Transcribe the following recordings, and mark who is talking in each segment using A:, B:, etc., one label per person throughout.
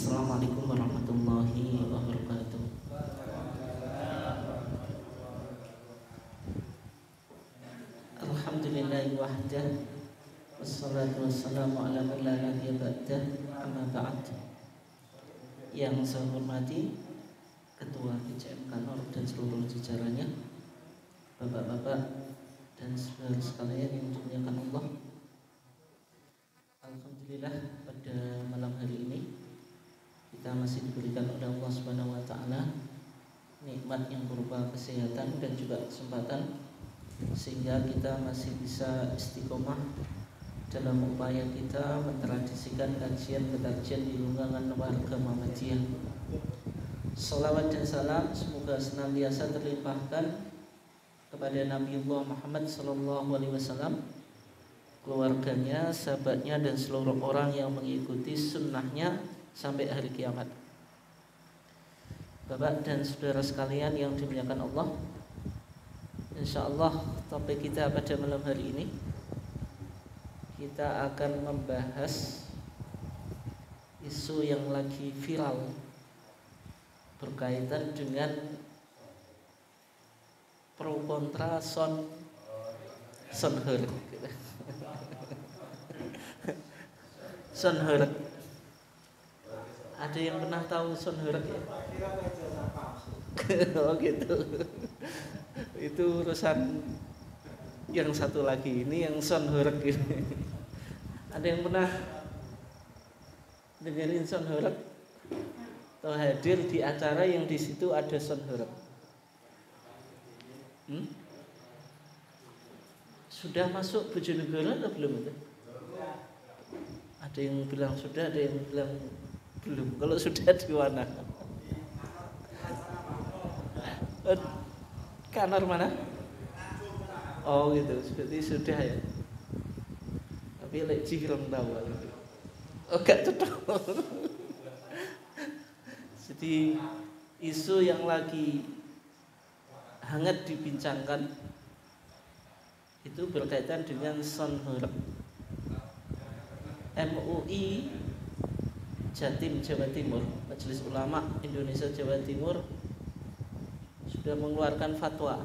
A: Assalamualaikum warahmatullahi wabarakatuh. Alhamdulillahi wahdah, wassalatu wassalamu ala man la nabiyya ba'dah, amma ba'd. Yang saya hormati Ketua PCM Kanor dan seluruh jajarannya, Bapak-bapak dan saudara sekalian yang dimuliakan Allah. Alhamdulillah pada malam hari ini kita masih diberikan oleh Allah Subhanahu wa taala nikmat yang berupa kesehatan dan juga kesempatan, sehingga kita masih bisa istiqomah dalam upaya kita mentradisikan kajian-kajian di lingkungan warga Muhammadiyah. Salawat dan salam semoga senantiasa terlimpahkan kepada Nabiullah Muhammad SAW, keluarganya, sahabatnya, dan seluruh orang yang mengikuti sunnahnya sampai hari kiamat. Bapak dan saudara sekalian yang dimuliakan Allah, insyaallah topik kita pada malam hari ini kita akan membahas isu yang lagi viral berkaitan dengan pro kontra Son Heurek. Son Heurek. Ada yang pernah tahu Son Heurek ya? Oh gitu. Itu urusan yang satu lagi, ini yang Son Heurek ini. Ada yang pernah dengerin Son Heurek atau hadir di acara yang di situ ada Son Heurek? Sudah masuk Bojonegoro atau belum itu? Ada yang bilang sudah, ada yang bilang belum. Kalau sudah di mana? Kanor mana? Oh gitu, berarti sudah ya. Tapi lek jirong tahu. Oh gak cocok. Jadi isu yang lagi hangat dibincangkan itu berkaitan dengan Son Heurek. MUI Jatim Jawa Timur, Majelis Ulama Indonesia Jawa Timur, sudah mengeluarkan fatwa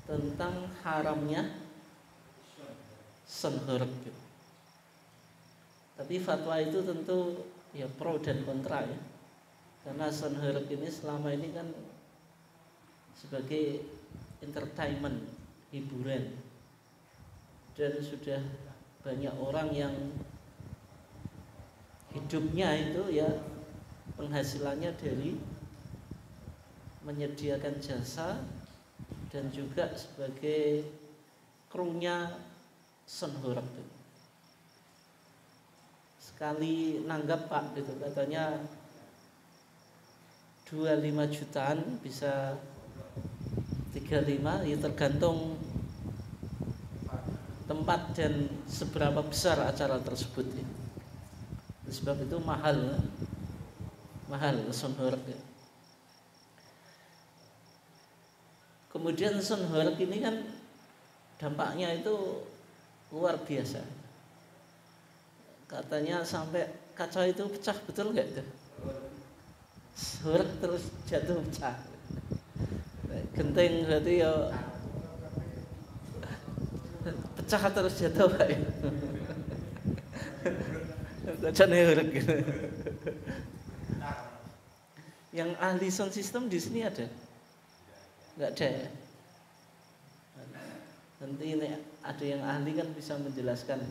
A: tentang haramnya Son Heurek. Tapi fatwa itu tentu ya pro dan kontra ya. Karena Son Heurek ini selama ini kan sebagai entertainment, hiburan, dan sudah banyak orang yang hidupnya itu ya penghasilannya dari menyediakan jasa dan juga sebagai krunya Son Heurek. Sekali nanggap Pak gitu, katanya 25 jutaan bisa 35, ya tergantung tempat dan seberapa besar acara tersebut ya. Sebab itu mahal Son Heurek ya. Kemudian Son Heurek ini kan dampaknya itu luar biasa. Katanya sampai kaca itu pecah, betul nggak itu? Heurek terus jatuh pecah. Genteng berarti ya pecah terus jatuh Pak ya. Kacanya Heurek gitu. Yang ahli sound system di sini ada? Enggak ada ya? Nanti ini ada yang ahli kan bisa menjelaskan.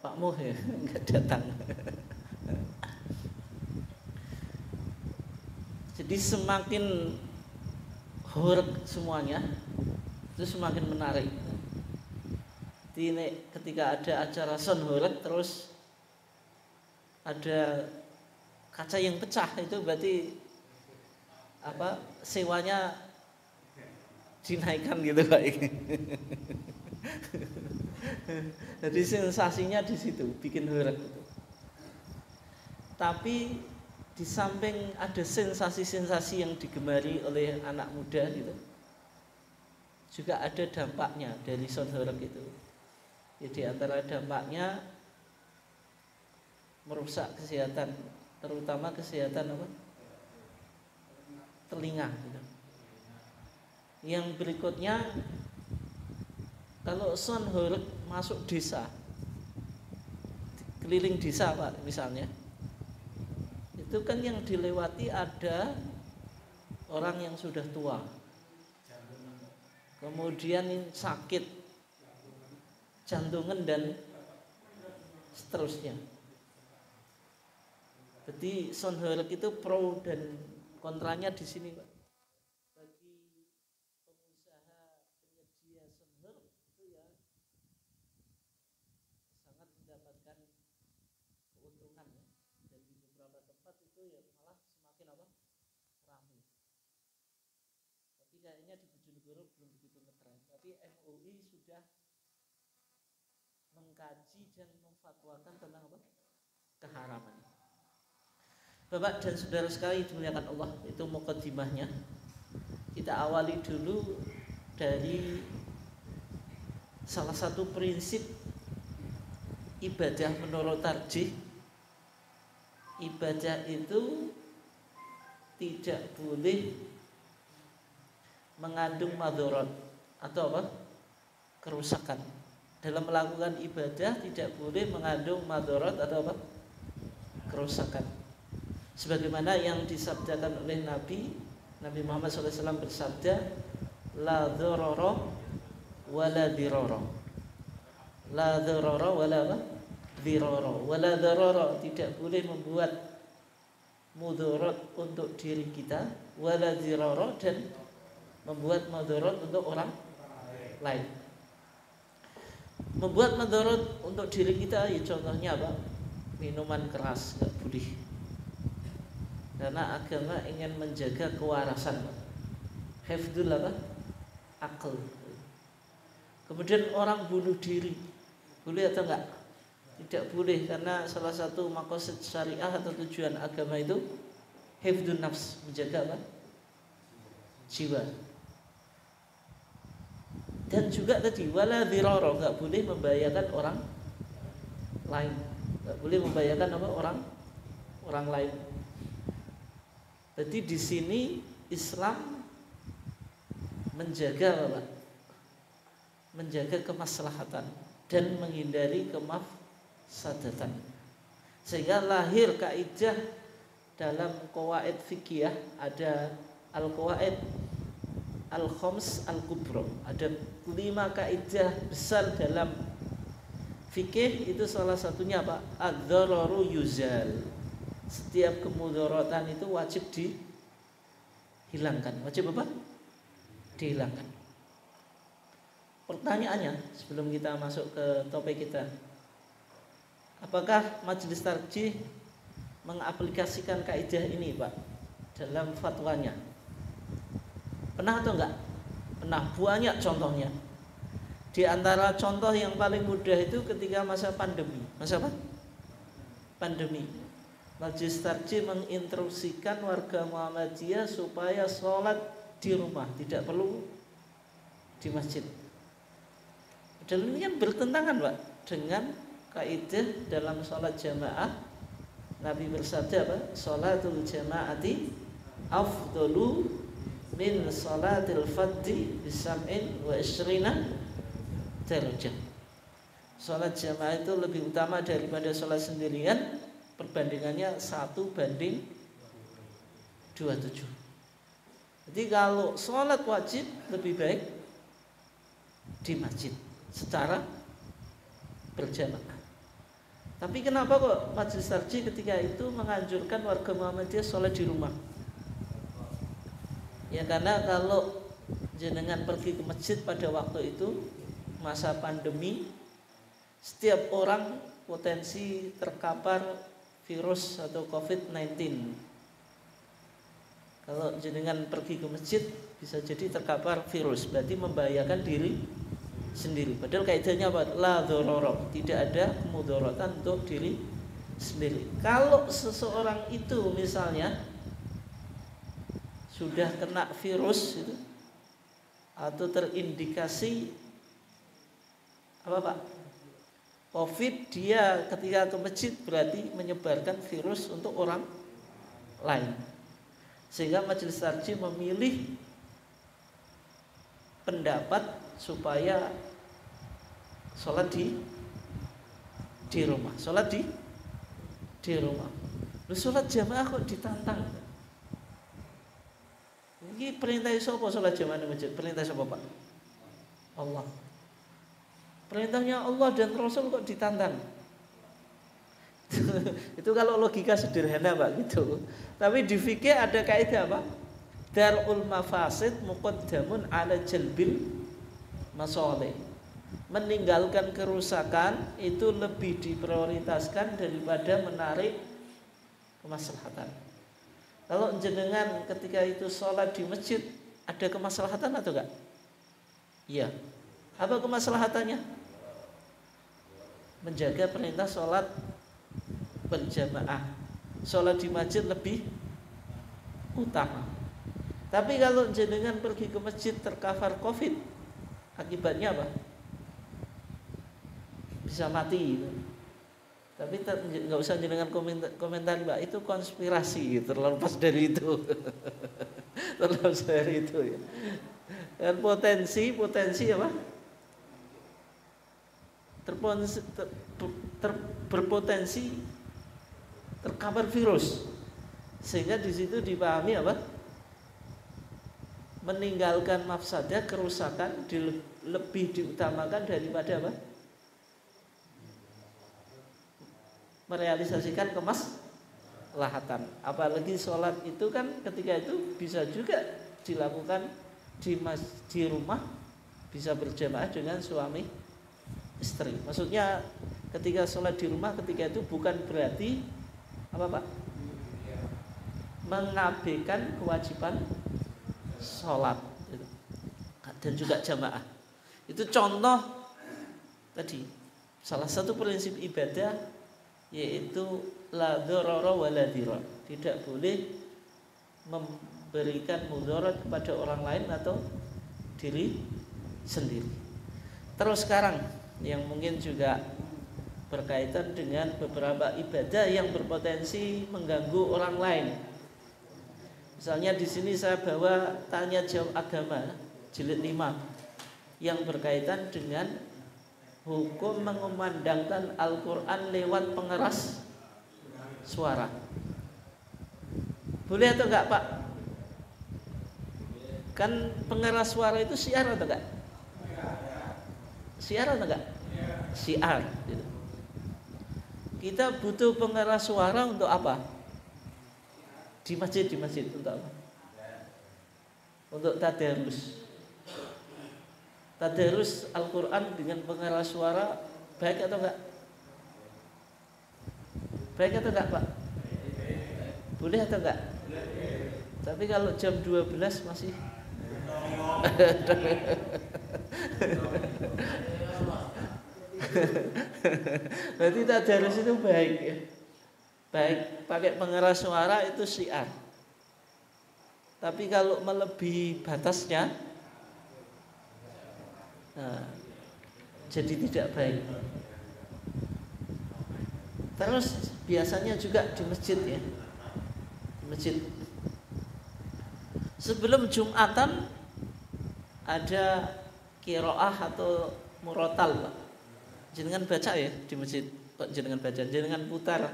A: Pak Moh ya enggak datang. Jadi semakin Heurek semuanya itu semakin menarik. Jadi ini ketika ada acara Son Heurek terus ada kaca yang pecah, itu berarti apa, sewanya dinaikkan gitu Pak. Jadi sensasinya di situ bikin Heurek itu. Tapi di samping ada sensasi-sensasi yang digemari oleh anak muda gitu, juga ada dampaknya dari Son Heurek itu. Jadi antara dampaknya merusak kesehatan, terutama kesehatan apa? Telinga gitu. Yang berikutnya, kalau sonhorek masuk desa, keliling desa Pak misalnya, itu kan yang dilewati ada orang yang sudah tua, kemudian sakit jantungan dan seterusnya. Jadi sonhorek itu pro dan kontranya di sini Pak. Bagi pengusaha penyedia sonhorek itu ya sangat mendapatkan keuntungan ya. Dan di beberapa tempat itu ya malah semakin apa? Ramai. Tapi kayaknya di Bojonegoro belum begitu ngetren. Tapi MUI sudah mengkaji dan memfatwakan tentang apa? Keharaman. Bapak dan saudara sekalian dimuliakan Allah, itu mukadimahnya. Kita awali dulu dari salah satu prinsip ibadah menurut tarjih. Ibadah itu tidak boleh mengandung madharat atau apa? Kerusakan. Dalam melakukan ibadah tidak boleh mengandung madharat atau apa? Kerusakan. Sebagaimana yang disabdakan oleh Nabi Muhammad SAW bersabda, la dharara wala dirara. La dharara wala dirara. Wala dharara, tidak boleh membuat mudarat untuk diri kita, wala dirara, dan membuat mudarat untuk orang lain. Membuat mudarat untuk diri kita ya contohnya apa? Minuman keras enggak boleh. Karena agama ingin menjaga kewarasan, hifdzul apa? Akal. Kemudian orang bunuh diri, boleh atau enggak? Tidak boleh, karena salah satu maqasid syariah atau tujuan agama itu hifdzun nafs, menjaga apa? Jiwa. Dan juga tadi wala dirara, enggak boleh membahayakan orang lain. Enggak boleh membahayakan apa? Orang lain. Jadi di sini Islam menjaga apa? Menjaga kemaslahatan dan menghindari kemafsadatan. Sehingga lahir kaidah dalam qawaid fikih, ada al-qawaid al-khams al-kubra. Ada 5 kaidah besar dalam fikih, itu salah satunya apa? Ad-dhararu yuzal. Setiap kemudaratan itu wajib dihilangkan. Wajib apa? Dihilangkan. Pertanyaannya sebelum kita masuk ke topik kita, apakah majelis tarjih mengaplikasikan kaidah ini Pak dalam fatwanya? Pernah atau enggak? Pernah, banyak contohnya. Di antara contoh yang paling mudah itu ketika masa pandemi. Masa apa? Pandemi. Majelis tarjih menginstruksikan warga Muhammadiyah supaya sholat di rumah, tidak perlu di masjid. Dan ini kan bertentangan Pak dengan kaidah dalam sholat jamaah. Nabi bersabda apa? Sholatul jamaati afdalu min sholatil fadhi bisam'in wa isrina darajah. Sholat jamaah itu lebih utama daripada sholat sendirian, perbandingannya 1:27. Jadi kalau sholat wajib lebih baik di masjid secara berjamaah. Tapi kenapa kok majelis tarjih ketika itu menganjurkan warga Muhammadiyah sholat di rumah? Ya karena kalau jenengan pergi ke masjid pada waktu itu masa pandemi, setiap orang potensi terkapar virus atau COVID-19. Kalau jenengan pergi ke masjid bisa jadi terkapar virus, berarti membahayakan diri sendiri. Padahal kaidahnya apa? La dharara, tidak ada kemudaratan untuk diri sendiri. Kalau seseorang itu misalnya sudah kena virus itu, atau terindikasi apa Pak? COVID, dia ketika ke masjid berarti menyebarkan virus untuk orang lain. Sehingga majelis tarjih memilih pendapat supaya sholat di rumah. Sholat di rumah. Lu sholat jamaah kok ditantang? Ini perintah sapa sholat jamaah di masjid? Perintah sapa, Pak? Allah. Perintahnya Allah dan Rasul kok ditantang? Itu kalau logika sederhana, Pak, gitu. Tapi di fikih ada kaidah apa? Darul mafasid muqaddamun ala jalbil masalih. Meninggalkan kerusakan itu lebih diprioritaskan daripada menarik kemaslahatan. Kalau jenengan ketika itu sholat di masjid, ada kemaslahatan atau enggak? Iya. Apa kemaslahatannya? Menjaga perintah sholat berjamaah. Sholat di masjid lebih utama. Tapi kalau jenengan pergi ke masjid terkafar COVID, akibatnya apa? Bisa mati gitu. Tapi nggak usah jenengan komentar, Mbak, itu konspirasi, terlepas dari itu. Terlepas dari itu ya. Dan potensi apa? Berpotensi terkapar virus. Sehingga di situ dipahami apa? Meninggalkan mafsadah, kerusakan lebih diutamakan daripada apa? Merealisasikan kemaslahatan. Apalagi sholat itu kan ketika itu bisa juga dilakukan di rumah, bisa berjamaah dengan suami istri. Maksudnya ketika sholat di rumah ketika itu bukan berarti apa, Pak? Mengabaikan kewajiban sholat dan juga jamaah. Itu contoh tadi salah satu prinsip ibadah, yaitu la dzarara wa la dirar. Tidak boleh memberikan mudarat kepada orang lain atau diri sendiri. Terus sekarang yang mungkin juga berkaitan dengan beberapa ibadah yang berpotensi mengganggu orang lain. Misalnya di sini saya bawa tanya jawab agama jilid 5 yang berkaitan dengan hukum mengumandangkan Al-Quran lewat pengeras suara. Boleh atau enggak, Pak? Kan pengeras suara itu syiar atau enggak? Syiar atau enggak? Syiar gitu. Kita butuh pengeras suara untuk apa? Di masjid untuk apa? Untuk tadarus. Tadarus Al-Quran dengan pengeras suara baik atau enggak? Baik atau enggak, Pak? Boleh atau enggak? Tapi kalau jam 12 masih berarti tadarus itu baik ya. Baik, pakai pengeras suara itu syiar. Tapi kalau melebihi batasnya, nah, jadi tidak baik. Terus biasanya juga di masjid ya, di masjid sebelum Jumatan ada qiraah atau murotal, Pak. Jenengan baca ya di masjid, Pak. Jenengan baca, jenengan putar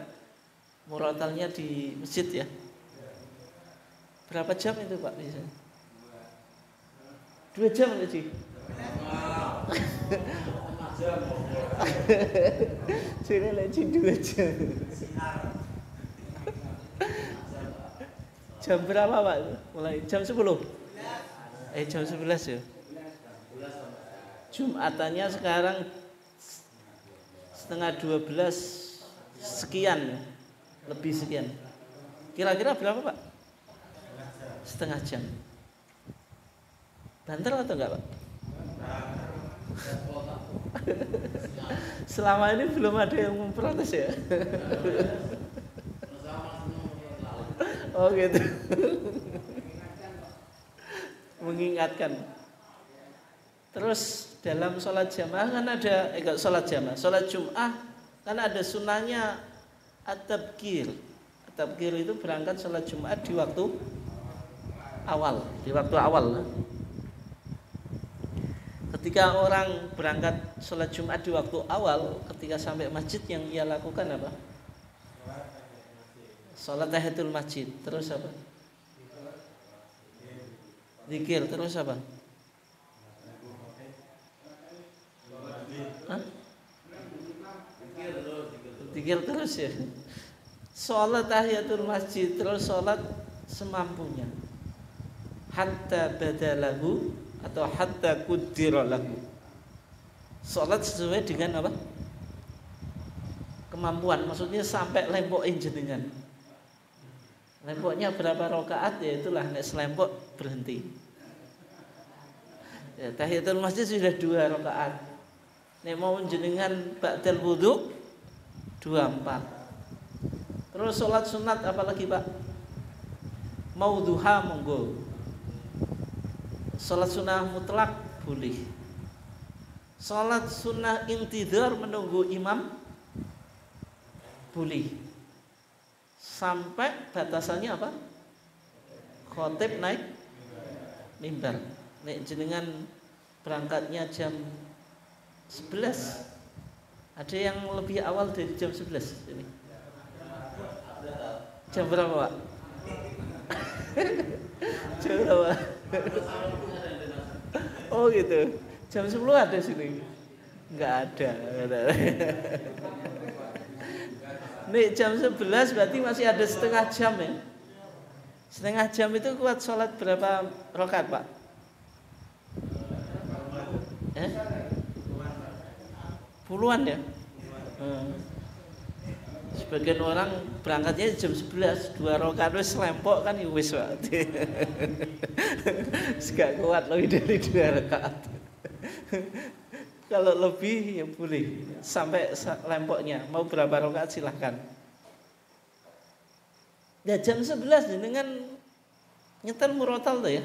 A: murotalnya di masjid ya. Berapa jam itu, Pak? Bisa 2 jam sih. Jadi lagi 2 jam. Jam berapa, Pak? Mulai jam 10. Jam 11 ya. Jumatannya sekarang setengah 12 sekian, lebih sekian. Kira-kira berapa, Pak? Setengah jam. Banter atau enggak, Pak? Selama ini belum ada yang memprotes ya. Oh gitu. Mengingatkan. Terus dalam sholat jamaah kan ada sholat jamaah, sholat Jum'ah kan ada sunnahnya at-tabkir. At-tabkir itu berangkat sholat Jumat di waktu awal, Ketika orang berangkat sholat Jumat di waktu awal, ketika sampai masjid yang ia lakukan apa? Sholat tahiyatul masjid. Terus apa? Zikir. Terus apa? Zikir terus ya. Sholat tahiyatul masjid, terus sholat semampunya. Hatta badalahu atau hatta qudira lahu. Sholat sesuai dengan apa? Kemampuan, maksudnya sampai lempok jenengan. Lempoknya berapa rakaat ya itulah, nek selempok berhenti. Ya, tahiyatul masjid sudah 2 rakaat. Nek mau jenengan ba'dal wudu 24. Terus sholat sunat apalagi Pak? Mau duha monggo. Sholat sunnah mutlak boleh. Sholat sunnah intidhar menunggu imam boleh. Sampai batasannya apa? Khotib naik mimbar. Nek jenengan berangkatnya jam 11. Ada yang lebih awal dari jam 11 ini. Jam berapa, Pak? Jam berapa? Oh gitu. Jam 10 ada sini. Enggak ada. Nih jam 11 berarti masih ada setengah jam ya. Setengah jam itu kuat sholat berapa rakaat, Pak? Puluhan ya? Sebagian orang berangkatnya jam 11, 2 rakaat wis lempok kan ya wis Pak. Gak kuat lebih dari 2 rakaat. Kalau lebih ya boleh sampai lempoknya. Mau berapa rakaat silahkan. Ya jam 11 jenengan nyetel murotal tuh ya.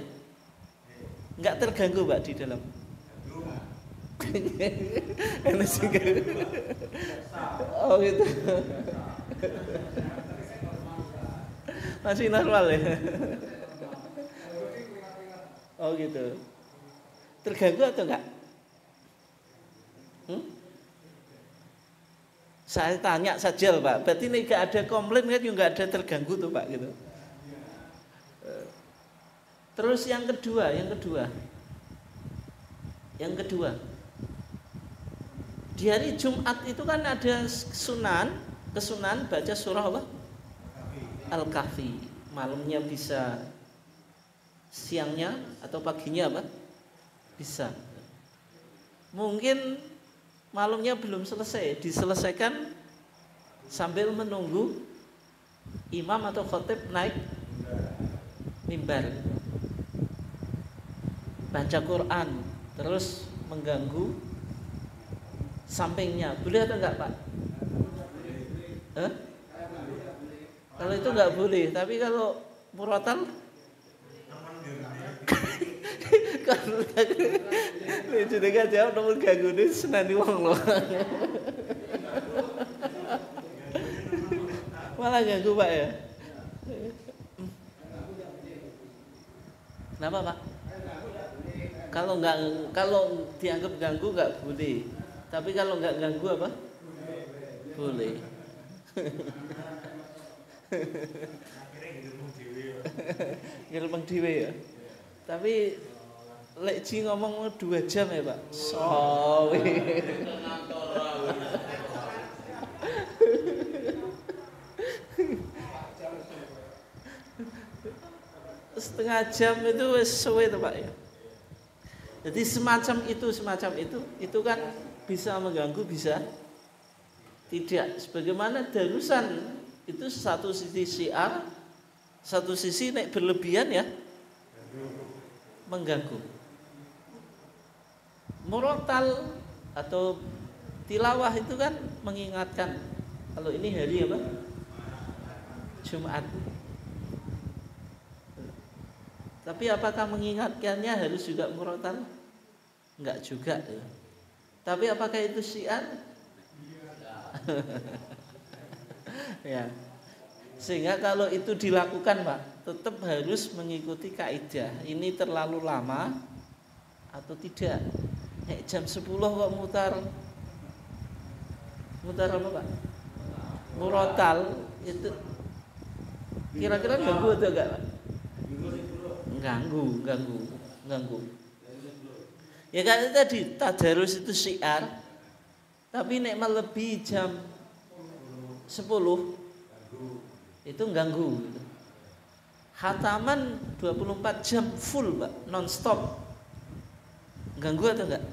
A: Enggak terganggu Pak di dalam. Oh gitu. Masih normal ya. Oh gitu. Terganggu atau enggak? Saya tanya saja Pak. Berarti ini enggak ada komplain kan, juga enggak ada terganggu tuh Pak gitu. Terus yang kedua. Di hari Jumat itu kan ada kesunahan baca surah apa? Al-Kahfi. Malamnya bisa, siangnya atau paginya apa? Bisa. Mungkin malamnya belum selesai, diselesaikan sambil menunggu imam atau khotib naik mimbar. Baca Quran, terus mengganggu sampingnya, boleh atau enggak Pak? Kalau itu enggak boleh, tapi kalau murotal kalau jadi kan jawab namun ganggu ini senani wong loh. Malah ganggu Pak ya. Kenapa Pak? Kalau dianggap ganggu enggak boleh. Tapi kalau enggak ganggu apa? Boleh. Ngelpeng dhewe ya. Tapi lek ji ngomong 2 jam ya Pak. Sowe. Setengah jam itu wis suwe tuh Pak ya. Jadi semacam itu kan bisa mengganggu, bisa tidak. Sebagaimana darusan itu satu sisi syiar, satu sisi naik berlebihan ya mengganggu. Murotal atau tilawah itu kan mengingatkan kalau ini hari apa? Jumat. Tapi apakah mengingatkannya harus juga murotal? Enggak juga. Tapi apakah itu syiar? Ya. Sehingga kalau itu dilakukan, Pak, tetap harus mengikuti kaidah. Ini terlalu lama atau tidak? Jam 10 kok mutar apa, Pak? Murotal itu kira-kira ganggu atau enggak, Pak? Ganggu. Ya kan tadi tadarus itu syiar. Tapi nek melebihi jam 10 itu ganggu gitu. Khataman 24 jam full, Pak, non stop. Ganggu atau enggak?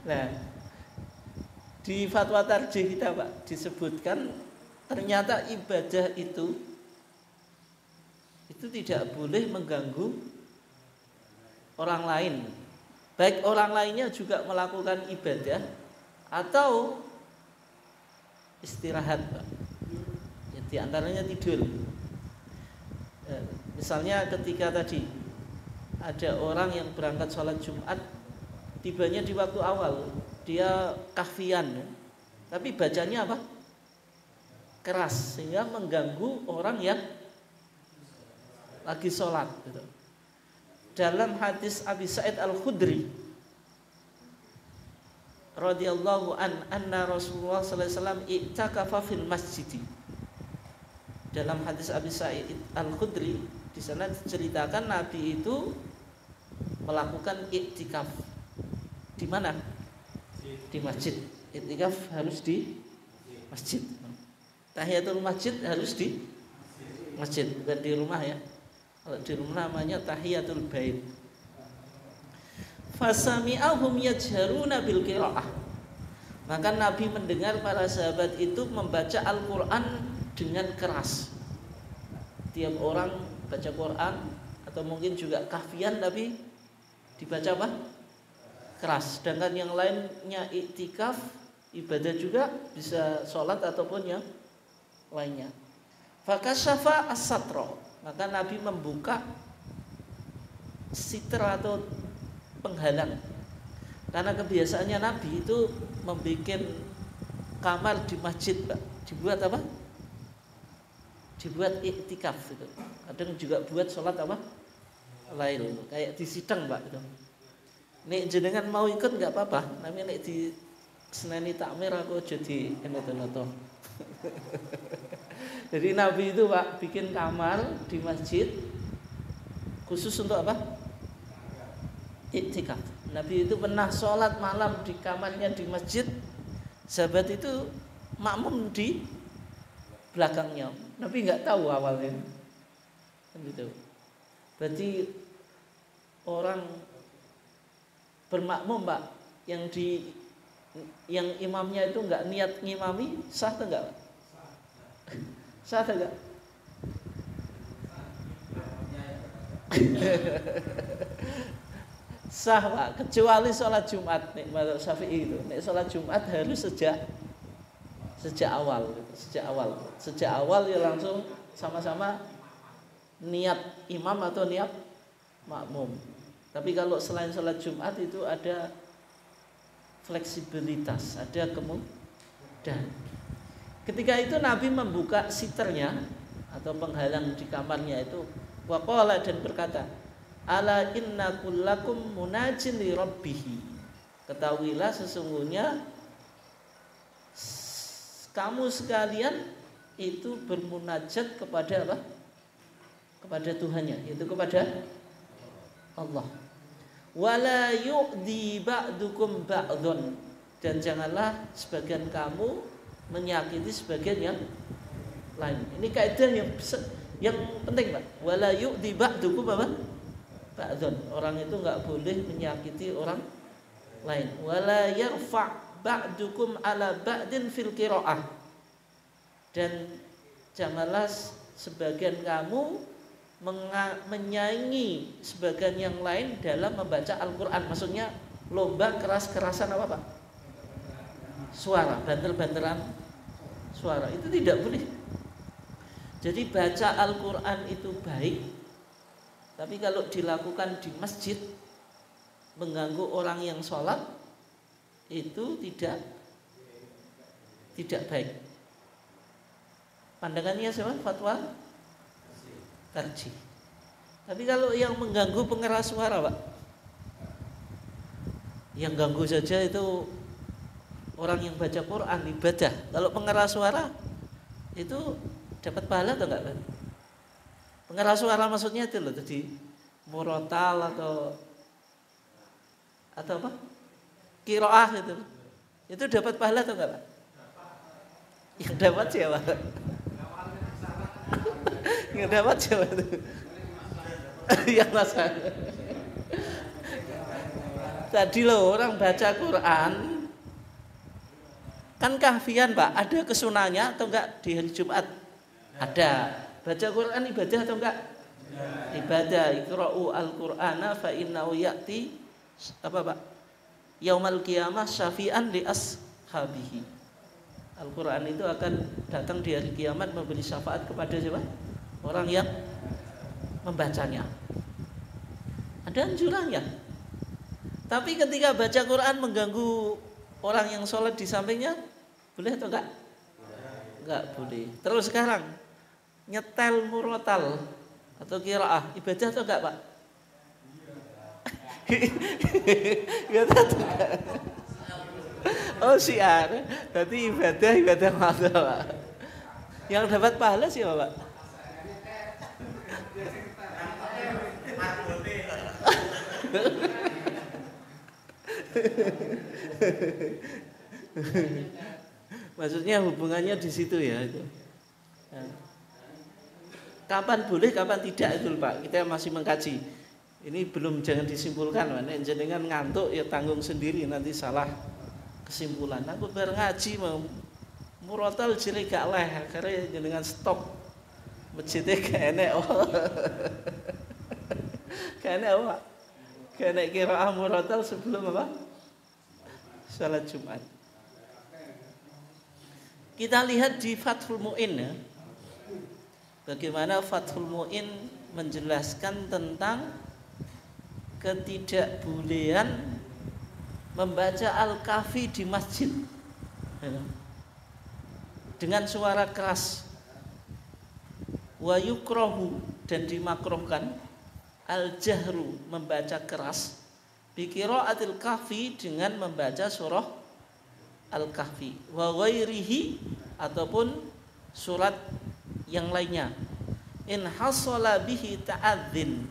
A: Nah, di fatwa tarjih kita, Pak, disebutkan ternyata ibadah itu tidak boleh mengganggu orang lain. Baik orang lainnya juga melakukan ibadah atau istirahat, Pak. Ya, di antaranya tidur. Misalnya ketika tadi ada orang yang berangkat sholat Jumat, tibanya di waktu awal, dia kahfian, ya. Tapi bacanya apa? Keras, sehingga mengganggu orang yang lagi sholat gitu. Dalam hadis Abi Sa'id Al-Khudri radhiyallahu anna Rasulullah sallallahu alaihi wasallam i'takafa fil masjid. Dalam hadis Abi Sa'id Al-Khudri, di sana diceritakan Nabi itu melakukan i'tikaf. Di mana? Di masjid. I'tikaf harus di masjid. Tahiyatul masjid harus di masjid, bukan di rumah ya. Kalau di rumah namanya tahiyatul bait. Fasami'ahum yajharuna bil qiraah. Maka Nabi mendengar para sahabat itu membaca Al-Qur'an dengan keras. Tiap orang baca Quran atau mungkin juga kahfian, tapi dibaca apa? Keras. Sedangkan yang lainnya iktikaf, ibadah juga, bisa sholat ataupun yang lainnya. Fakasyafa as-satra. Maka Nabi membuka sitra atau penghalang. Karena kebiasaannya Nabi itu membuat kamar di masjid, Pak. Dibuat apa? Dibuat iktikaf itu. Kadang juga buat sholat apa? Lail. Kayak di sidang, Pak, gitu. Nek jenengan mau ikut enggak apa-apa. Tapi nek di seneni takmir aku jadi enoto-enoto. Jadi Nabi itu, Pak, bikin kamar di masjid khusus untuk apa? Iktikaf. Nabi itu pernah sholat malam di kamarnya di masjid. Sahabat itu makmum di belakangnya. Nabi nggak tahu awalnya. Gitu. Berarti orang bermakmum, Pak, yang imamnya itu nggak niat ngimami, sah atau enggak, Pak? Sah atau enggak? Sah, Pak, kecuali sholat Jumat. Nek mazhab Syafi'i itu, nek sholat Jumat harus sejak awal ya langsung sama-sama niat imam atau niat makmum. Tapi kalau selain sholat Jumat itu ada fleksibilitas, ada kemudahan. Ketika itu Nabi membuka siternya atau penghalang di kamarnya itu, waqala, dan berkata, ala inna kullakum munajin li rabbihi. Ketahuilah sesungguhnya kamu sekalian itu bermunajat kepada apa? Kepada Tuhannya, yaitu kepada Allah. Wala yu'di ba'dukum ba'dun, dan janganlah sebagian kamu menyakiti sebagian yang lain. Ini kaidah yang penting, Pak. Wala yu'di ba'dukum apa? Ba'dun. Orang itu enggak boleh menyakiti orang lain. Wala yarfa' ba'dukum ala ba'din fil qiraah. Dan janganlah sebagian kamu menyaingi sebagian yang lain dalam membaca Al-Qur'an. Maksudnya lomba keras-kerasan apa, Pak? Suara, banter-banteran suara. Itu tidak boleh. Jadi baca Al-Qur'an itu baik Tapi kalau dilakukan di masjid mengganggu orang yang sholat itu tidak baik. Pandangannya siapa? Fatwa tarjih. Tapi kalau yang mengganggu pengeras suara, Pak, yang ganggu saja itu orang yang baca Quran ibadah. Kalau pengeras suara itu dapat pahala atau enggak? Pengeras suara maksudnya itu loh, jadi murotal atau apa? Qiraah itu. Itu dapat pahala atau enggak, Pak? Yang dapat siapa? Yang dapat siapa itu? Yang masa. Tadi loh orang baca Quran kan kahfian, Pak. Ada kesunahnya atau enggak di hari Jumat? Ada. Baca Quran ibadah atau enggak? Ibadah. Iqra'u al-Qur'ana fa innahu ya'ti apa, Pak? Yaumal qiyamah syafi'an li ashabihi. Al-Qur'an itu akan datang di hari kiamat memberi syafaat kepada siapa? Orang yang membacanya. Ada anjurannya. Tapi ketika baca Quran mengganggu orang yang sholat di sampingnya, boleh atau enggak? Enggak boleh. Terus sekarang nyetel murotal atau qiraah ibadah atau enggak, Pak? Ibadah atau enggak? Oh syiar, berarti ibadah masa, Pak. Yang dapat pahala siapa, Pak? Maksudnya hubungannya di situ ya itu. Kapan boleh, kapan tidak itu, Pak. Kita masih mengkaji. Ini belum, jangan disimpulkan, Pak. Nek jenengan ngantuk ya tanggung sendiri, nanti salah kesimpulan. Aku bareng ngaji mau murotal jere gak leh, akhirnya jenengan stop. Masjidnya gak enek. Gak enek, Pak. Gak enek qiraah murotal sebelum apa? Salat Jumat. Kita lihat di Fathul Mu'in ya. Bagaimana Fathul Mu'in menjelaskan tentang ketidakbolehan membaca Al-Kahfi di masjid dengan suara keras. Wa yukrahu, dan dimakruhkan al-jahru, membaca keras, bi qiraatil kahfi, dengan membaca surah Al-Kahfi, wa ghairihi, ataupun surat yang lainnya. In hasala bihi ta'adzin,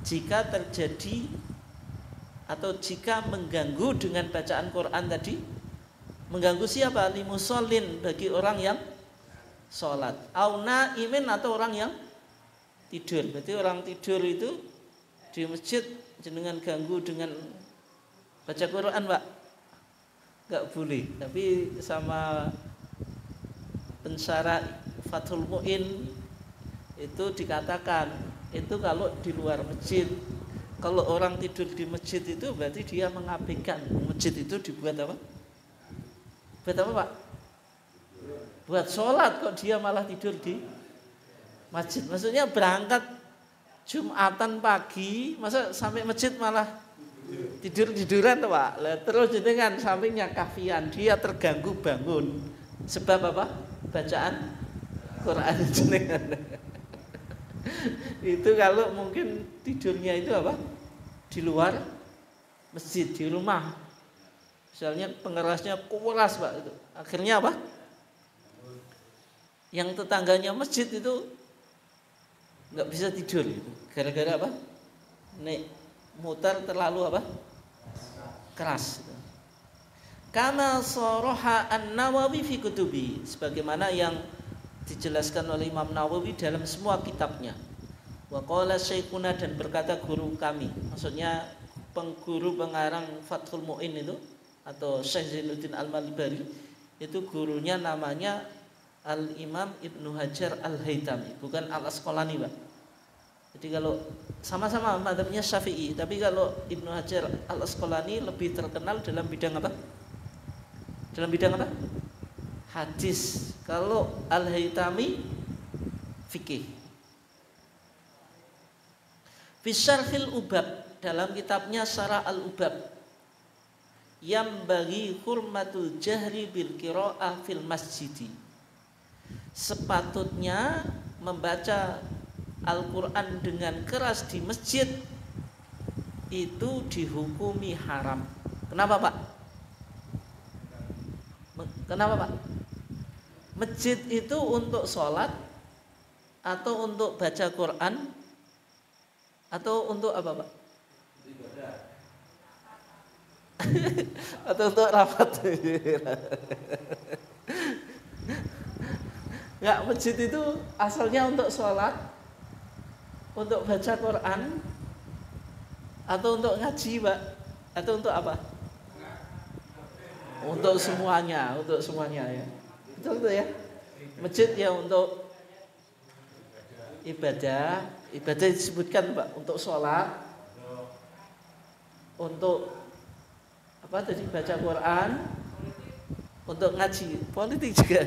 A: jika terjadi atau jika mengganggu dengan bacaan Quran tadi. Mengganggu siapa? Limusallin, bagi orang yang sholat. Au naimin, atau orang yang tidur. Berarti orang tidur itu di masjid jenengan ganggu dengan baca Quran, Pak, nggak boleh. Tapi sama pensyarah Fathul Mu'in itu dikatakan itu kalau di luar masjid. Kalau orang tidur di masjid itu berarti dia mengabaikan masjid itu dibuat apa? Buat apa, Pak? Buat sholat, kok dia malah tidur di masjid. Maksudnya berangkat Jumatan pagi, masa sampai masjid malah tiduran tuh, Pak. Terus dengan sampingnya kahfian, dia terganggu bangun. Sebab apa? Bacaan Quran jenengan. Itu kalau mungkin tidurnya itu apa? Di luar masjid, di rumah. Misalnya pengerasnya keras, Pak, itu. Akhirnya apa? Yang tetangganya masjid itu nggak bisa tidur gitu. Gara-gara apa? Nek mutar terlalu apa? Keras. Kama saraha An-Nawawi fi kutubi, sebagaimana yang dijelaskan oleh Imam Nawawi dalam semua kitabnya. Wa qala syekhuna, dan berkata guru kami, maksudnya pengguru pengarang Fathul Mu'in itu, atau Syekh Zainuddin Al-Malbari, itu gurunya namanya Al-Imam Ibnu Hajar Al-Haytami, bukan Al-Asqalani, Pak. Jadi kalau sama-sama mazhabnya Syafi'i, tapi kalau Ibnu Hajar Al-Asqalani lebih terkenal dalam bidang apa? Dalam bidang apa? Hadis. Kalau Al-Haytami fikih. Bisyarhil Ubab, dalam kitabnya Syarah Al-Ubab, yang bagi hurmatul jahri bil qiraah fil masjidi, sepatutnya membaca Al-Quran dengan keras di masjid itu dihukumi haram. Kenapa Pak? Kenapa Pak? Masjid itu untuk sholat atau untuk baca Quran atau untuk apa Pak? Atau untuk rapat? Enggak, masjid itu asalnya untuk sholat, untuk baca Quran, atau untuk ngaji Pak? Atau untuk apa? Untuk semuanya ya. Betul tuh ya. Masjid ya untuk ibadah disebutkan Pak, untuk sholat, untuk apa tadi, baca Quran, untuk ngaji, politik juga.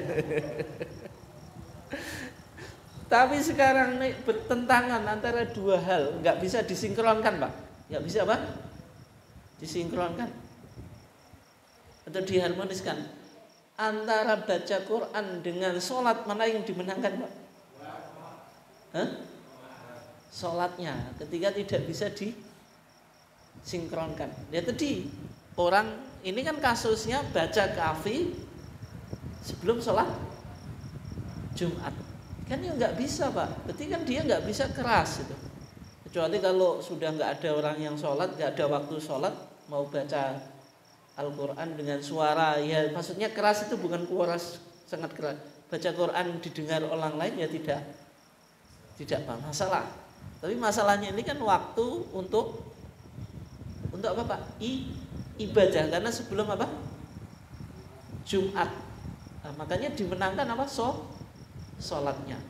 A: Tapi sekarang nih bertentangan antara dua hal, nggak bisa disinkronkan Pak, nggak bisa apa? Disinkronkan atau diharmoniskan antara baca Quran dengan sholat, mana yang dimenangkan Pak? Sholatnya, ketika tidak bisa disinkronkan. Ya tadi orang ini kan kasusnya baca kafi sebelum sholat Jumat, kan ya nggak bisa Pak. Berarti kan dia nggak bisa keras itu. Kecuali kalau sudah nggak ada orang yang sholat, nggak ada waktu sholat, mau baca Al-Quran dengan suara, ya maksudnya keras itu bukan keras sangat keras. Baca Quran didengar orang lain ya tidak masalah. Tapi masalahnya ini kan waktu untuk apa Pak? Ibadah, karena sebelum apa? Jumat. Nah, makanya dimenangkan apa? Sholatnya.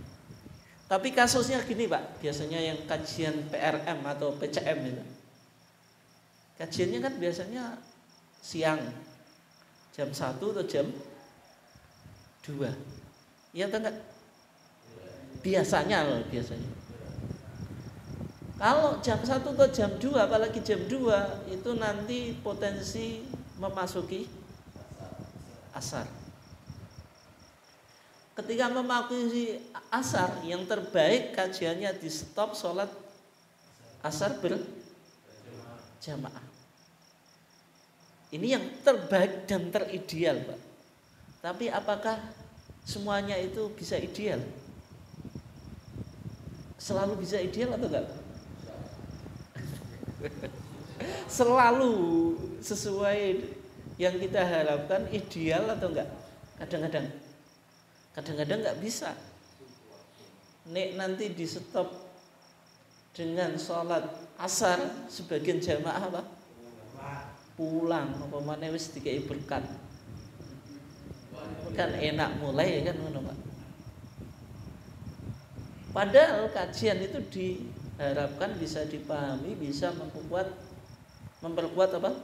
A: Tapi kasusnya gini Pak, biasanya yang kajian PRM atau PCM itu, kajiannya kan biasanya siang jam 1 atau jam 2. Iya atau enggak? Biasanya. Kalau jam 1 atau jam 2, apalagi jam 2, itu nanti potensi memasuki asar. Ketika memasuki asar, yang terbaik kajiannya di stop, sholat asar berjamaah. Ini yang terbaik dan terideal Pak. Tapi apakah semuanya itu bisa ideal? Selalu bisa ideal atau enggak? Selalu sesuai yang kita harapkan ideal atau enggak? Kadang-kadang enggak bisa. Nek nanti di stop dengan sholat asar, sebagian jamaah apa? Pulang, apa mana wis dikai berkat. Kan enak mulai kan ngono Pak. Padahal kajian itu diharapkan bisa dipahami, bisa memperkuat apa?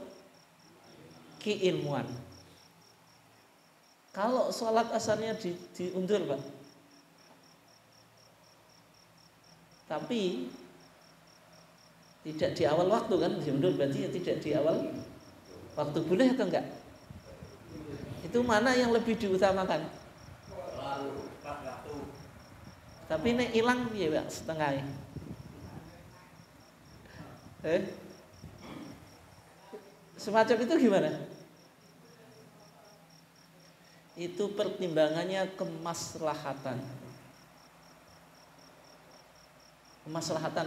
A: Keilmuan. Kalau sholat asarnya diundur Pak, tapi tidak di awal waktu kan, diundur berarti ya tidak di awal waktu, boleh atau enggak? Itu mana yang lebih diutamakan? Tapi ini hilang ya Pak, setengahnya. Semacam itu gimana? Itu pertimbangannya kemaslahatan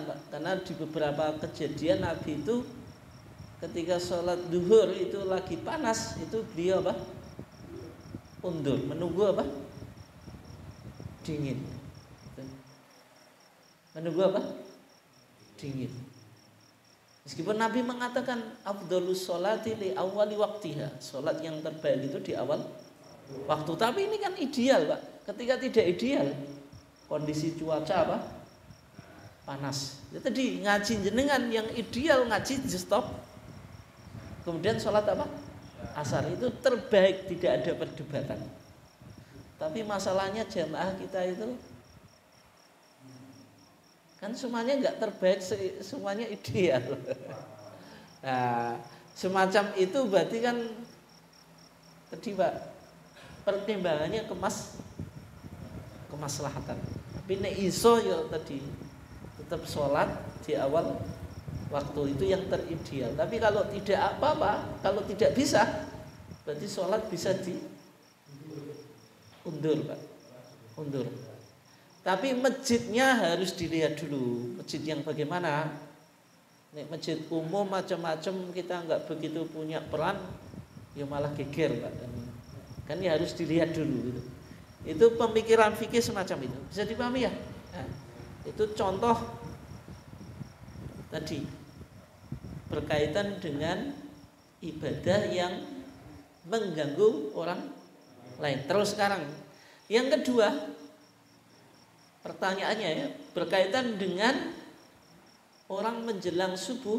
A: Pak. Karena di beberapa kejadian Nabi itu ketika sholat duhur itu lagi panas, itu beliau apa? Undur, menunggu apa? Dingin. Menunggu apa? Dingin. Meskipun Nabi mengatakan afdhalus sholati li awwali waqtiha, sholat yang terbaik itu di awal waktu. Tapi ini kan ideal Pak. Ketika tidak ideal, kondisi cuaca apa? Panas. Ya tadi ngaji jenengan yang ideal ngaji di stop. Kemudian sholat apa? Asar, itu terbaik, tidak ada perdebatan. Tapi masalahnya jamaah kita itu Kan semuanya nggak terbaik, semuanya ideal. Nah, semacam itu berarti kan tadi Pak, pertimbangannya kemaslahatan. Tapi nek iso ya tadi tetap sholat di awal waktu itu yang terideal. Tapi kalau tidak apa-apa, kalau tidak bisa, berarti sholat bisa diundur Pak, undur. Tapi masjidnya harus dilihat dulu, masjid yang bagaimana. Nek masjid umum macam-macam kita nggak begitu punya peran, ya malah geger Pak. Kan ya harus dilihat dulu gitu. Itu pemikiran fikih semacam itu. Bisa dipahami ya? Nah, itu contoh tadi berkaitan dengan ibadah yang mengganggu orang lain. Terus sekarang yang kedua, pertanyaannya ya, berkaitan dengan orang menjelang subuh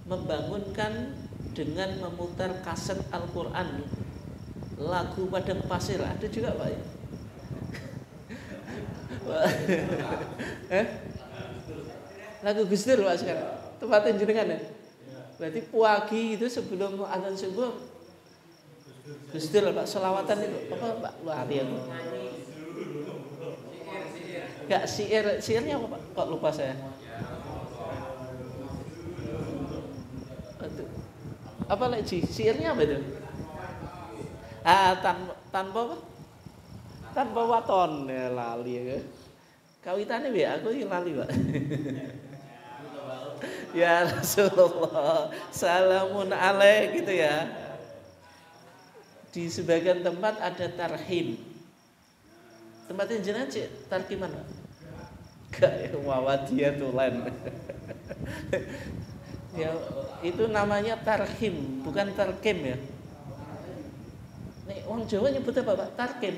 A: membangunkan dengan memutar kaset Al-Quran, lagu Padang Pasir, ada juga Pak ya? Lagu Gus Dur Pak sekarang, tempatnya jenengan ya? Berarti pagi itu sebelum azan subuh Gus Dur Pak, selawatan itu apa Pak? Lari aku. Enggak, syairnya apa Pak? Kok lupa saya. Apa lagi? Syairnya apa itu? Tanpa apa? Tanpa waton ya, lali ya. Kawitane ya aku lali Pak. Ya Rasulullah, salamun alaik gitu ya. Di sebagian tempat ada tarhim. Tempatnya jenengan tarkiman Pak? Gak ya, Wawadiyatulan. Ya, itu namanya tarhim, bukan tarkim ya. Nek wong Jawa nyebut apa Pak? Tarkim.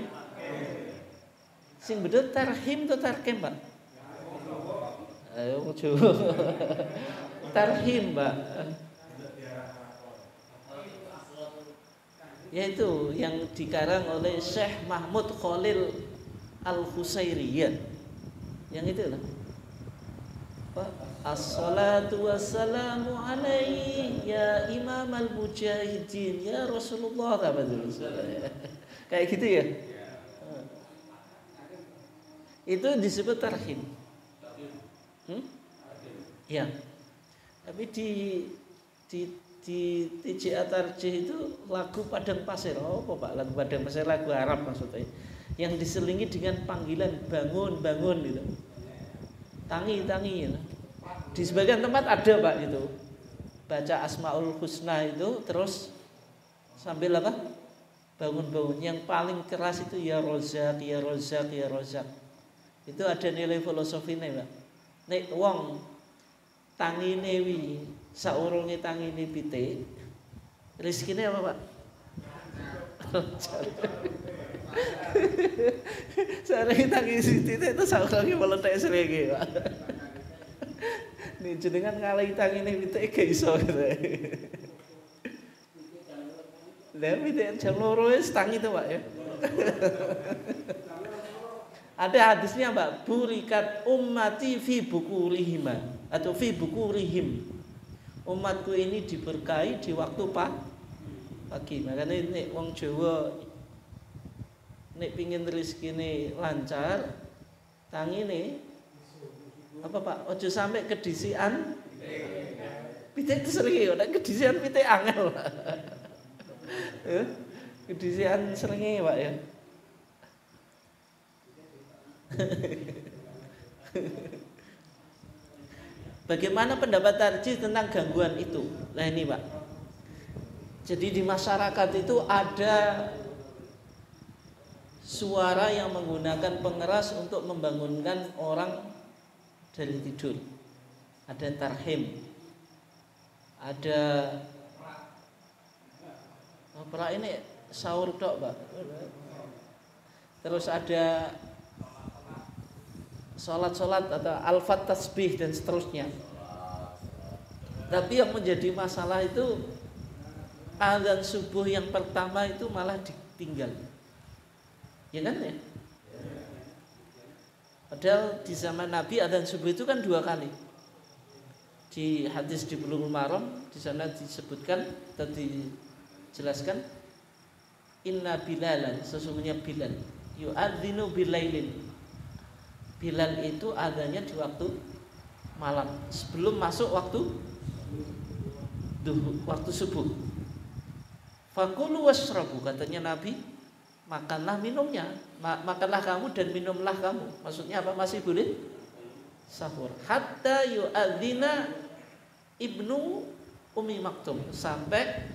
A: Sing bener tarhim atau tarkim Pak? Ayo wong Jawa. Tarhim Pak. Yaitu yang dikarang oleh Syekh Mahmud Khalil Al-Husairiyah. Yang itu lah. As-salatu wassalamu alaihi ya imam al-mujahidin ya Rasulullah. Kayak gitu ya. Itu disebut tarhim. Ya. Tapi di TJA Tarjih itu lagu Padang Pasir. Oh apa Pak? Lagu Padang Pasir, lagu Arab maksudnya. Yang diselingi dengan panggilan bangun gitu. Tangi gitu. Di sebagian tempat ada Pak itu. Baca Asmaul Husna itu terus sambil apa? Bangun. Yang paling keras itu ya Rozak, ya Rozak, ya Rozak. Itu ada nilai filosofinya Pak. Nek wong tangine wi saurunge tangine pitik, rezekine apa Pak? Sareng tangi pitik itu saurunge meletek srege Pak. Nih jenengan ngalahi tangine pitik gak iso gitu. Lah pitik jam 2 wis tangi itu Pak ya. Ada hadisnya Mbak, burikat ummati fi bukurihim atau fi bukurihim. Umatku ini diberkahi di waktu pagi. Makanya nek wong Jawa nek pingin rezekine lancar, tangine apa Pak? Ojo sampai kedisian. Pitik itu seringe, nek kedisian pitik angel. Kedisian seringe Pak ya. Bagaimana pendapat Tarjih tentang gangguan itu? Nah ini Pak. Jadi di masyarakat itu ada suara yang menggunakan pengeras untuk membangunkan orang dari tidur. Ada tarhim. Ada apa ini sahur tok Pak. Terus ada sholat atau alfat tasbih dan seterusnya. Tapi yang menjadi masalah itu azan subuh yang pertama itu malah ditinggal. Ya kan ya? Padahal di zaman Nabi adzan subuh itu kan 2 kali. Di hadis di Bulughul Maram di sana disebutkan atau dijelaskan, inna bilalan, sesungguhnya Bilal yu'adzinu bilailin. Bilal itu adanya di waktu malam sebelum masuk waktu subuh. Fakulu washrabu, katanya Nabi, makanlah minumnya, makanlah kamu dan minumlah kamu. Maksudnya apa? Masih boleh sahur. Hatta yu'adzina Ibnu Ummi Maktum, sampai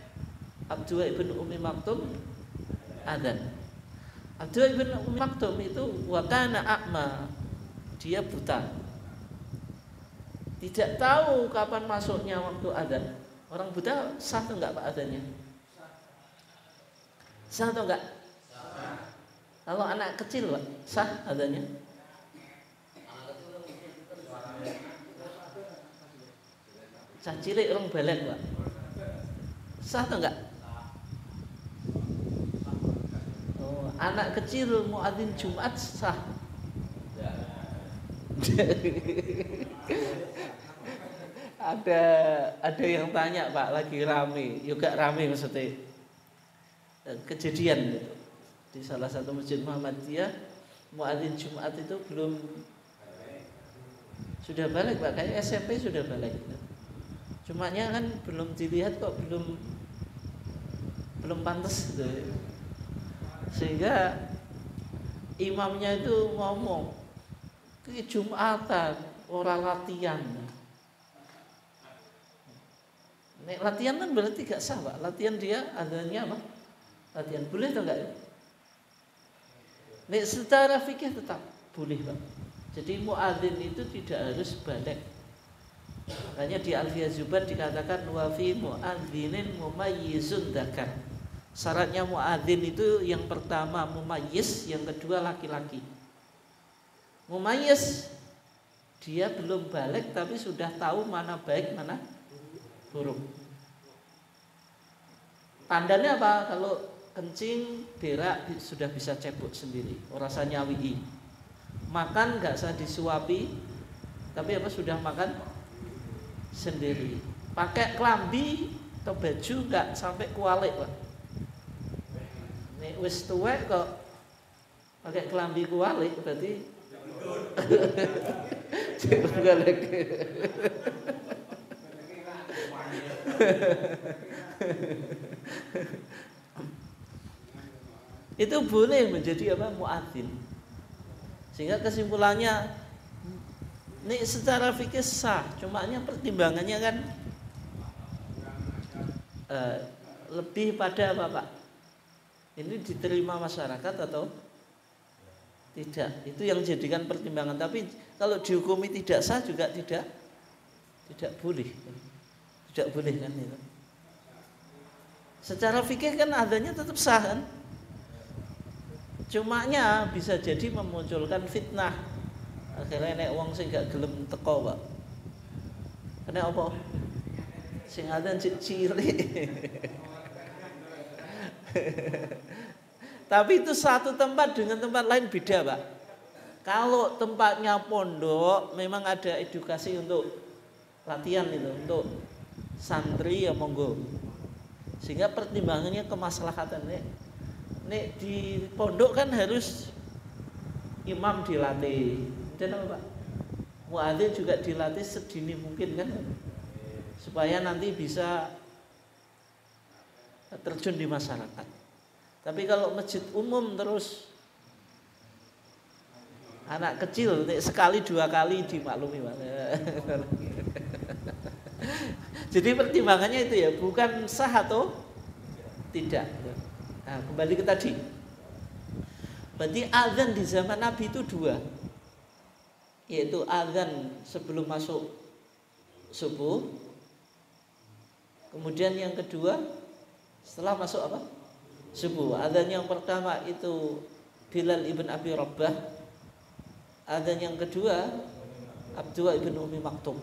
A: Abdullah ibn Ummi Maktum adzan. Abdullah ibn Ummi Maktum itu wakana a'ma, dia buta, tidak tahu kapan masuknya waktu adzan. Orang buta sah atau enggak Pak adzannya? Sah atau enggak? Kalau anak kecil Pak, sah adzannya? Cah cilik orang balik Pak, sah atau enggak? Oh, anak kecil muadzin Jumat sah. ada yang tanya Pak, lagi rame, juga rame maksudnya kejadian gitu. Di salah satu masjid Muhammadiyah muadzin Jumat itu sudah balik Pak, kayak SMP sudah balik gitu. Cumanya kan belum dilihat kok, belum pantas gitu. Sehingga imamnya itu ngomong, ke Jumatan orang latihan. Nek latihan kan berarti gak sah Pak. Latihan dia adanya apa? Latihan boleh atau enggak? Nek secara fikih tetap boleh Pak. Jadi muadzin itu tidak harus balik. Makanya di Alfiyah Zubair dikatakan wa fi muadzinin mumayyizun dzakar. Syaratnya muadzin itu yang pertama mumayyiz, yang kedua laki-laki. Mumayyiz, dia belum balik tapi sudah tahu mana baik mana buruk. Tandanya apa? Kalau kencing, berak sudah bisa cebok sendiri, rasa nyawi. Makan nggak usah disuapi, tapi apa sudah makan sendiri. Pakai kelambi atau baju nggak sampai kualik Pak. Nek wis tuwek kok pakai kelambi kualik berarti itu boleh menjadi apa? Muadzin. Sehingga kesimpulannya ini secara fikih sah, cumanya pertimbangannya kan lebih pada apa Pak? Ini diterima masyarakat atau tidak? Itu yang jadikan pertimbangan. Tapi kalau dihukumi tidak sah juga tidak boleh, tidak boleh kan itu. Secara fikih kan adanya tetap sah kan? Cumanya bisa jadi memunculkan fitnah. Akhirnya nek wong sing gak gelem teko, Pak. Kena apa? Sing adzan cilik. Tapi itu satu tempat dengan tempat lain beda, Pak. Kalau tempatnya pondok memang ada edukasi untuk latihan itu, untuk santri ya monggo. Sehingga pertimbangannya kemaslahatan nek di pondok kan harus imam dilatih. Dan apa Pak? Muadzin juga dilatih sedini mungkin kan, supaya nanti bisa terjun di masyarakat. Tapi kalau masjid umum terus anak kecil sekali dua kali dimaklumi Pak. Jadi pertimbangannya itu ya, bukan sah atau tidak. Nah, kembali ke tadi. Berarti azan di zaman Nabi itu dua, yaitu azan sebelum masuk subuh, kemudian yang kedua setelah masuk apa? Subuh. Azan yang pertama itu Bilal ibn Abi Rabah, azan yang kedua Abdullah ibn Ummi Maktum.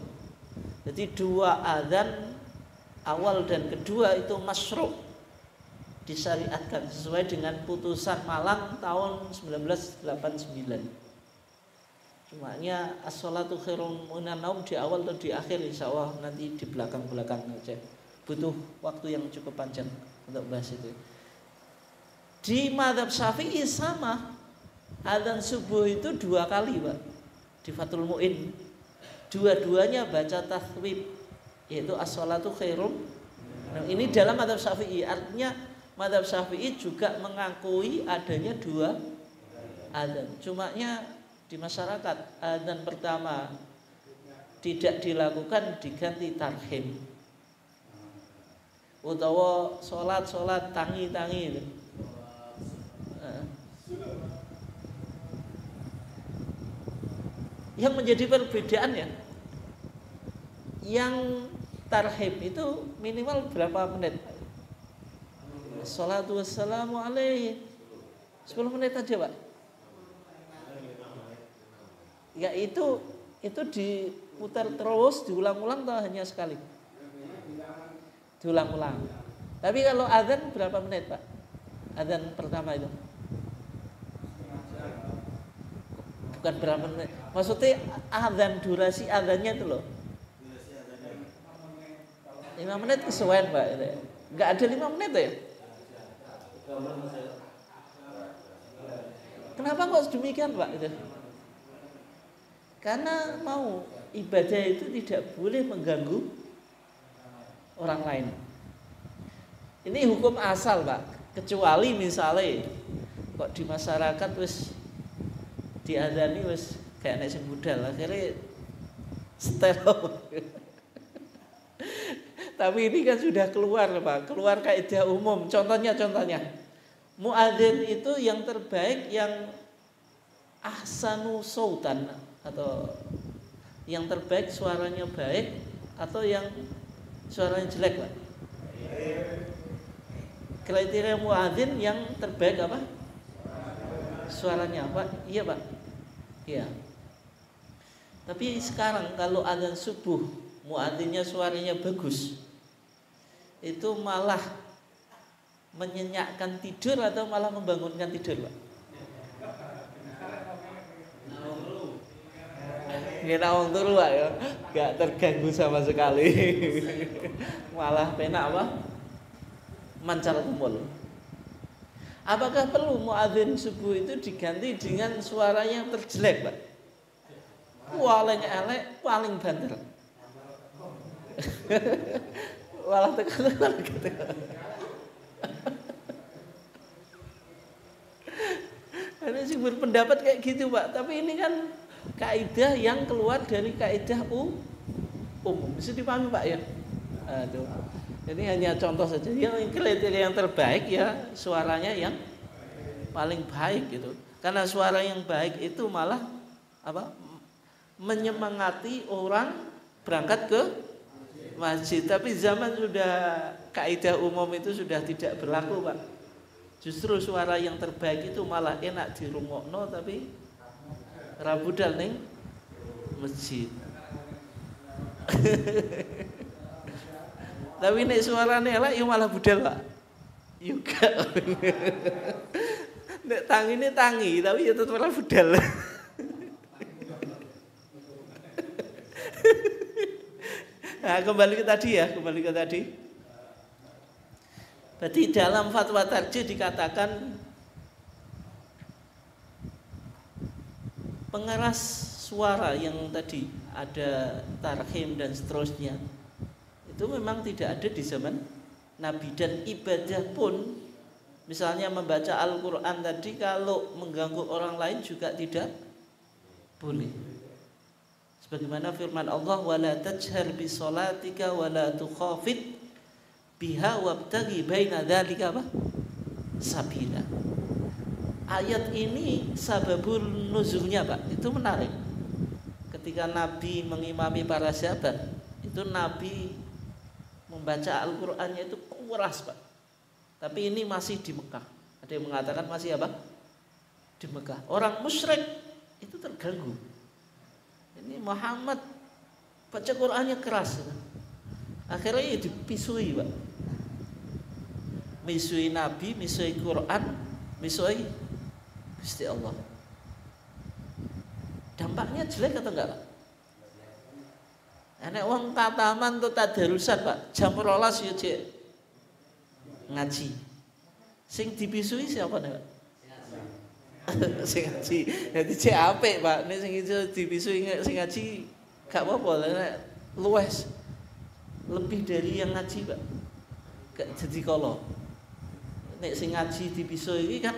A: Jadi dua azan awal dan kedua itu masyru', disyariatkan sesuai dengan putusan Malang tahun 1989. Cumanya as-sholatu khairum minan naum di awal atau di akhir, insya Allah nanti di belakang-belakang aja. Butuh waktu yang cukup panjang untuk bahas itu. Di mazhab Syafi'i sama, adzan subuh itu 2 kali, Pak. Di Fathul Mu'in. Dua-duanya baca tathwib, yaitu as-sholatu khairum. Nah, ini dalam mazhab Syafi'i, artinya mazhab Syafi'i juga mengakui adanya 2 adzan. Cumanya di masyarakat adzan pertama tidak dilakukan, diganti tarhim, utawa sholat tangi itu. Yang menjadi perbedaan ya, yang tarhim itu minimal berapa menit? Sholatu wassalamu alaihi 10 menit aja, Pak. Ya itu diputar terus, diulang-ulang atau hanya sekali? Diulang-ulang. Tapi kalau adzan berapa menit, Pak? Adzan pertama itu? Bukan berapa menit. Maksudnya adzan, durasi adzannya itu loh. 5 menit kesesuaian, Pak. Enggak ada 5 menit ya? Kenapa kok demikian, Pak? Itu. Karena mau ibadah itu tidak boleh mengganggu orang lain. Ini hukum asal, Pak. Kecuali misalnya kok di masyarakat wis diadzani wis kayak nek sing budal, akhirnya steril. Tapi ini kan sudah keluar, Pak. Keluar kaidah umum. Contohnya muadzin itu yang terbaik, yang ahsanu sautan, atau yang terbaik suaranya baik, atau yang suaranya jelek, Pak? Kriteria muadzin yang terbaik apa? Suaranya, Pak? Iya, Pak. Iya. Tapi sekarang kalau adzan subuh muadzinnya suaranya bagus, itu malah menyenyakkan tidur atau malah membangunkan tidur, Pak? Kita wong turu, Pak, ya, gak terganggu sama sekali. Malah penak apa? Mancar kumpul. Apakah perlu muadzin subuh itu diganti dengan suaranya yang terjelek, Pak? Paling elek, paling banter. Walah tekan gitu. Ada sih berpendapat kayak gitu, Pak. Tapi ini kan kaidah yang keluar dari kaidah umum. Bisa dipahami, Pak, ya? Aduh. Ini hanya contoh saja. Yang kriteria yang terbaik ya suaranya yang paling baik gitu. Karena suara yang baik itu malah apa? Menyemangati orang berangkat ke masjid. Tapi zaman sudah kaidah umum itu sudah tidak berlaku, Pak. Justru suara yang terbaik itu malah enak dirungokno tapi rabudal ning masjid. Tapi nek suarane elek ya malah budal, Pak. Juga. Nek tangine tangi tapi ya tetep malah budal. Nah, kembali ke tadi. Berarti dalam fatwa tarjih dikatakan pengeras suara yang tadi ada tarhim dan seterusnya itu memang tidak ada di zaman Nabi, dan ibadah pun misalnya membaca Al-Quran tadi kalau mengganggu orang lain juga tidak boleh. Sebagaimana firman Allah, wala tajhar bi sholatika wala tukhafit biha wabtaghi baina dzalika sabila. Ayat ini sababul nuzulnya, Pak, itu menarik. Ketika Nabi mengimami para sahabat, itu Nabi membaca Al-Qur'annya itu keras, Pak. Tapi ini masih di Mekah. Ada yang mengatakan masih apa? Di Mekah. Orang musyrik itu terganggu. Ini Muhammad baca Qur'annya keras. Akhirnya ya dipisui, Pak. Misui Nabi, misui Quran, misui Gusti Allah. dampaknya jelek atau enggak Pak? Nek wong kataman tuh tadarusan Pak, jam 12 yo cek ngaji. Sing dipisui siapa nih Pak? Sing ngaji. Dadi cek apik Pak, nek sing iso dipisui sing ngaji gak apa-apa, nek luwes lebih dari yang ngaji Pak. Gak jadi kala. Nek sing ngaji dipisui iki kan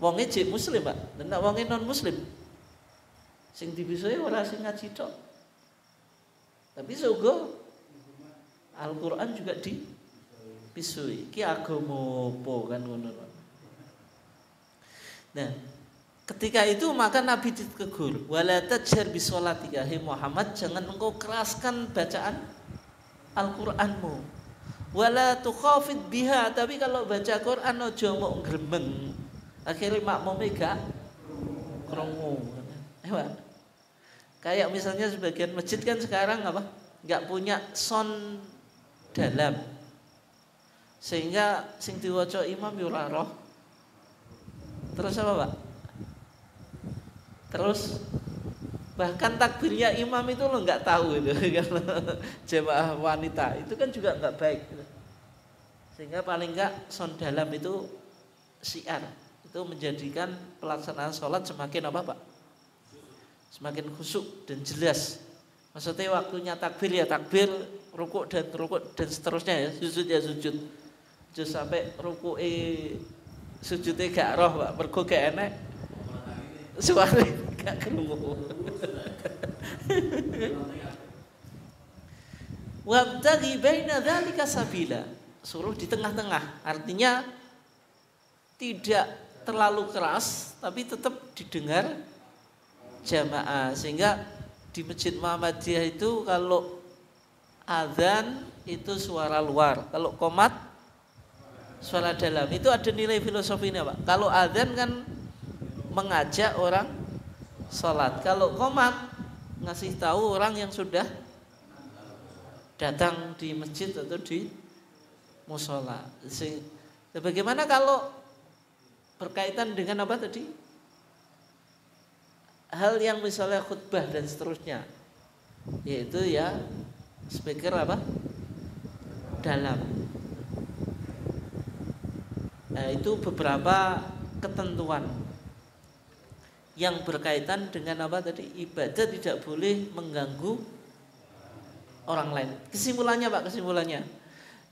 A: wonge jek muslim Pak, nek wonge non muslim. Sing dipisui ora sing ngaji tok. Tapi sogo Al-Qur'an juga dipisui. Ki agama apa kan ngono. Nah, ketika itu maka Nabi ditegur, wala tajhar bi sholatika, hai Muhammad, jangan engkau keraskan bacaan Al-Qur'anmu. Wala tukhafid biha, tapi kalau baca Qur'an aja mok gremeng. Akhirnya makmume gak krungu. Kayak misalnya sebagian masjid kan sekarang apa? Enggak punya sound dalam. Sehingga sing diwaca imam yo ora roh. Terus apa, Pak? Terus bahkan takbirnya imam itu lo enggak tahu itu kalau jemaah wanita. Itu kan juga enggak baik gitu. Sehingga paling enggak sound dalam itu syiar. Itu menjadikan pelaksanaan sholat semakin apa, Pak? Semakin khusyuk dan jelas. Maksudnya waktunya takbir ya takbir, rukuk dan seterusnya ya, sujud ya sujud. Terus sampai rukuk sujudnya gak roh Pak, mergo gak enak. Suara gak krungu. Wabtaghi baina dzalika sabila. Suruh di tengah-tengah. Artinya tidak terlalu keras tapi tetap didengar jamaah, sehingga di Masjid Muhammadiyah itu kalau adzan itu suara luar, kalau qomat suara dalam. Itu ada nilai filosofinya Pak. Kalau adzan kan mengajak orang sholat, kalau qomat ngasih tahu orang yang sudah datang di masjid atau di musola. Bagaimana kalau berkaitan dengan apa tadi? Hal yang misalnya khutbah dan seterusnya, yaitu ya speaker apa? Dalam. Nah, itu beberapa ketentuan yang berkaitan dengan apa tadi? Ibadah tidak boleh mengganggu orang lain. Kesimpulannya Pak, kesimpulannya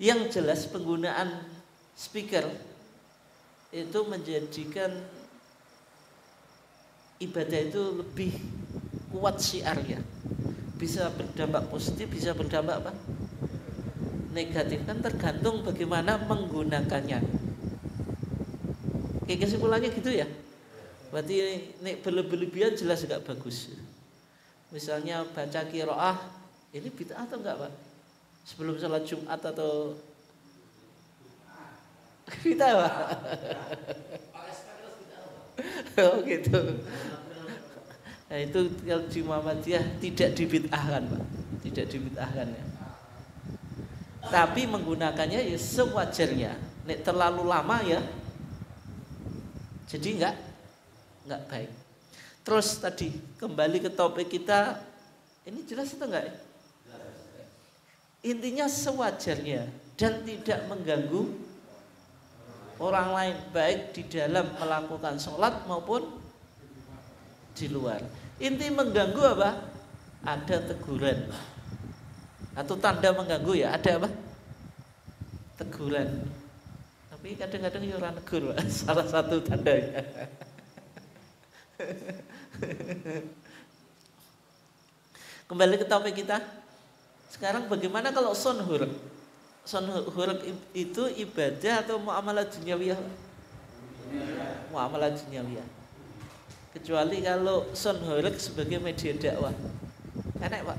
A: yang jelas penggunaan speaker itu menjadikan ibadah itu lebih kuat syiarnya, bisa berdampak positif, bisa berdampak apa? Negatif, kan tergantung bagaimana menggunakannya. Oke, kesimpulannya gitu ya. Berarti nek berlebihan jelas enggak bagus. Misalnya baca qiraah, ini bid'ah atau enggak Pak? Sebelum sholat Jumat atau bid'ah Pak? Oh gitu. Nah, itu kalau di Muhammadiyah tidak dibid'ahkan Pak, tidak dibid'ahkan ya. Tapi menggunakannya ya sewajarnya. Nek terlalu lama ya, jadi enggak baik. Terus tadi kembali ke topik kita, ini jelas atau enggak? Intinya sewajarnya dan tidak mengganggu orang lain, baik di dalam melakukan sholat maupun di luar. Inti mengganggu apa? Ada teguran atau tanda mengganggu ya, ada apa? Teguran. Tapi kadang-kadang ya orang negur Pak. Salah satu tandanya. Kembali ke topik kita. Sekarang bagaimana kalau son huruf? Son huruf itu ibadah atau muamalah duniawiyah? Muamalah duniawiyah. Kecuali kalau son huruf sebagai media dakwah. Enak Pak.